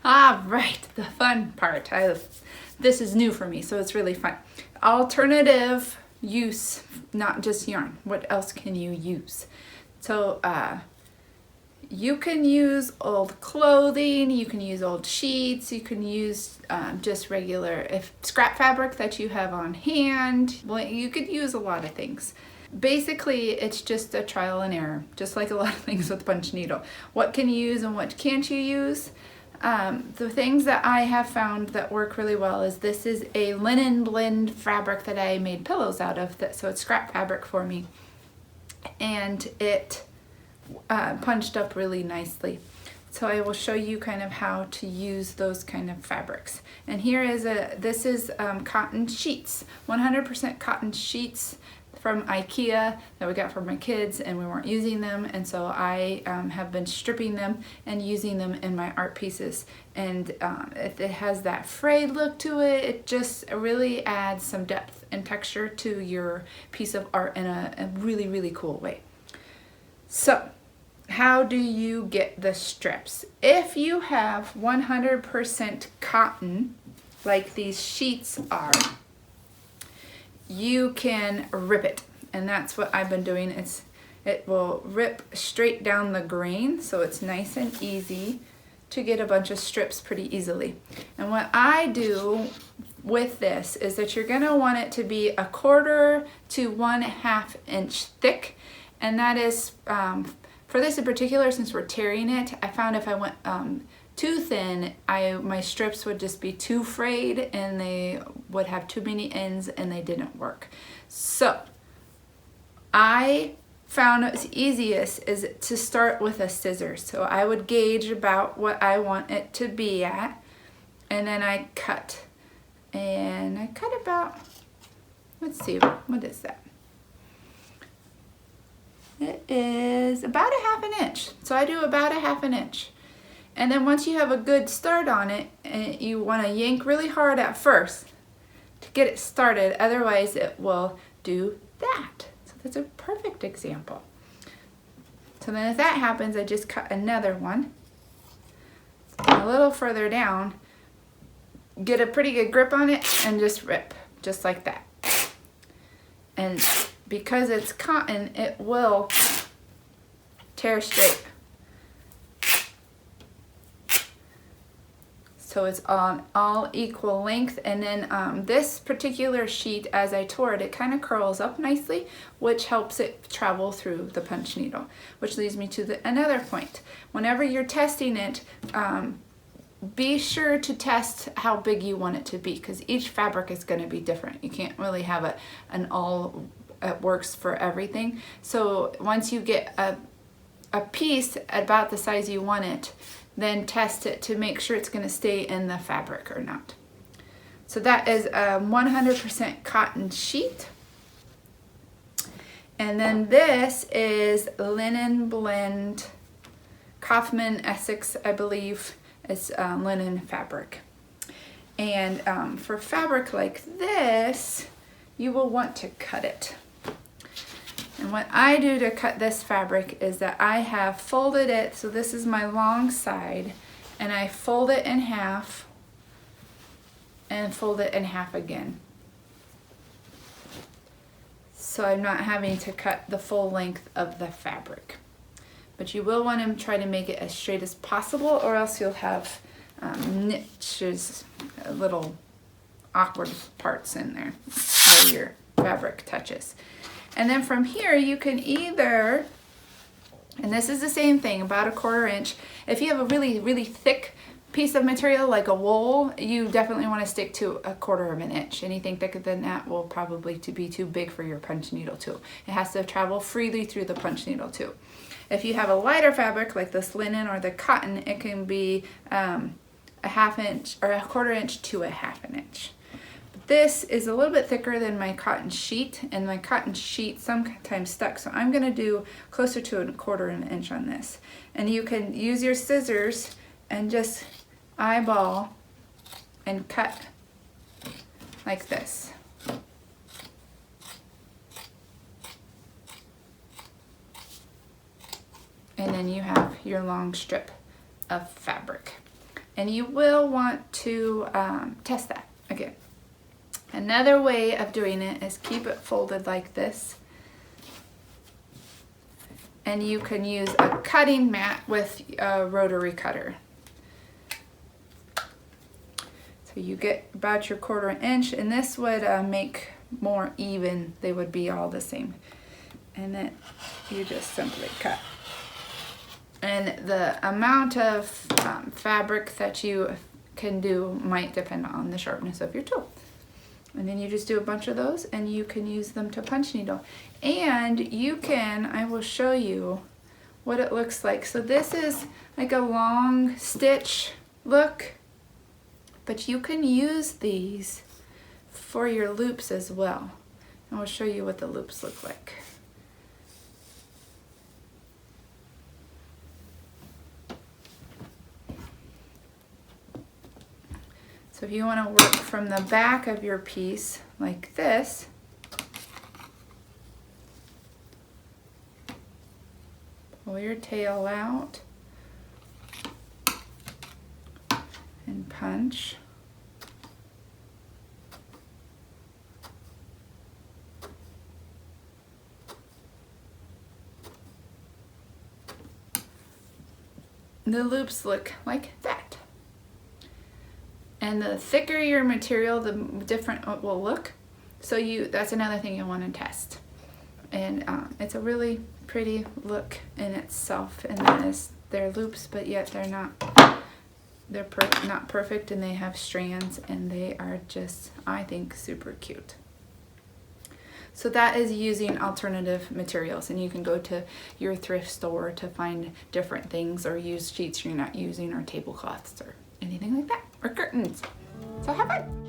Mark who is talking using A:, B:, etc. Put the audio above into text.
A: Ah, right, the fun part. This is new for me, so it's really fun. Alternative use, not just yarn. What else can you use? So you can use old clothing, you can use old sheets, you can use just regular scrap fabric that you have on hand. Well, you could use a lot of things. Basically, it's just a trial and error, just like a lot of things with punch needle. What can you use and what can't you use? The things that I have found that work really well is this is a linen blend fabric that I made pillows out of, so it's scrap fabric for me. And it punched up really nicely. So I will show you kind of how to use those kind of fabrics. And this is cotton sheets, 100% cotton sheets from IKEA that we got for my kids, and we weren't using them, and so I have been stripping them and using them in my art pieces. And it has that frayed look to it. It just really adds some depth and texture to your piece of art in a really, really cool way. So how do you get the strips? If you have 100% cotton, like these sheets are, you can rip it, and that's what I've been doing. It will rip straight down the grain, so it's nice and easy to get a bunch of strips pretty easily. And what I do with this is that you're gonna want it to be 1/4 to 1/2 inch thick, and that is for this in particular, since we're tearing it, I found if I went too thin, my strips would just be too frayed and they would have too many ends and they didn't work. So I found what's easiest is to start with a scissors. So I would gauge about what I want it to be at, and then I cut. And I cut about, let's see, what is that? It is about 1/2 inch. So I do about 1/2 inch. And then once you have a good start on it, you want to yank really hard at first to get it started, otherwise it will do that. So that's a perfect example. So then if that happens, I just cut another one a little further down, get a pretty good grip on it, and just rip, just like that. And because it's cotton, it will tear straight. So it's on all equal length, and then this particular sheet, as I tore it, it kind of curls up nicely, which helps it travel through the punch needle, which leads me to another point. Whenever you're testing it, be sure to test how big you want it to be, because each fabric is going to be different. You can't really have an all it works for everything. So once you get a piece about the size you want it, then test it to make sure it's going to stay in the fabric or not. So that is a 100% cotton sheet. And then this is linen blend, Kaufman Essex, I believe. It's linen fabric. And for fabric like this, you will want to cut it. And what I do to cut this fabric is that I have folded it, so this is my long side, and I fold it in half and fold it in half again. So I'm not having to cut the full length of the fabric. But you will want to try to make it as straight as possible, or else you'll have niches, little awkward parts in there where your fabric touches. And then from here you can either, and this is the same thing, about 1/4 inch. If you have a really, really thick piece of material like a wool, you definitely want to stick to 1/4 inch. Anything thicker than that will probably be too big for your punch needle too. It has to travel freely through the punch needle too. If you have a lighter fabric like this linen or the cotton, it can be 1/2 inch or 1/4 inch to 1/2 inch. This is a little bit thicker than my cotton sheet, and my cotton sheet sometimes stuck, so I'm going to do closer to 1/4 inch on this. And you can use your scissors and just eyeball and cut like this. And then you have your long strip of fabric. And you will want to test that again. Another way of doing it is keep it folded like this. And you can use a cutting mat with a rotary cutter. So you get about your 1/4 inch, and this would make more even. They would be all the same. And then you just simply cut. And the amount of fabric that you can do might depend on the sharpness of your tool. And then you just do a bunch of those, and you can use them to punch needle. And you can, I will show you what it looks like. So this is like a long stitch look, but you can use these for your loops as well. And I'll show you what the loops look like. So if you want to work from the back of your piece like this, pull your tail out and punch. The loops look like that. And the thicker your material, the different it will look. So that's another thing you want to test. And it's a really pretty look in itself. And that is their loops, but yet they're not perfect, and they have strands, and they are just, I think, super cute. So that is using alternative materials, and you can go to your thrift store to find different things, or use sheets you're not using, or tablecloths, or anything like that, or curtains. So have fun.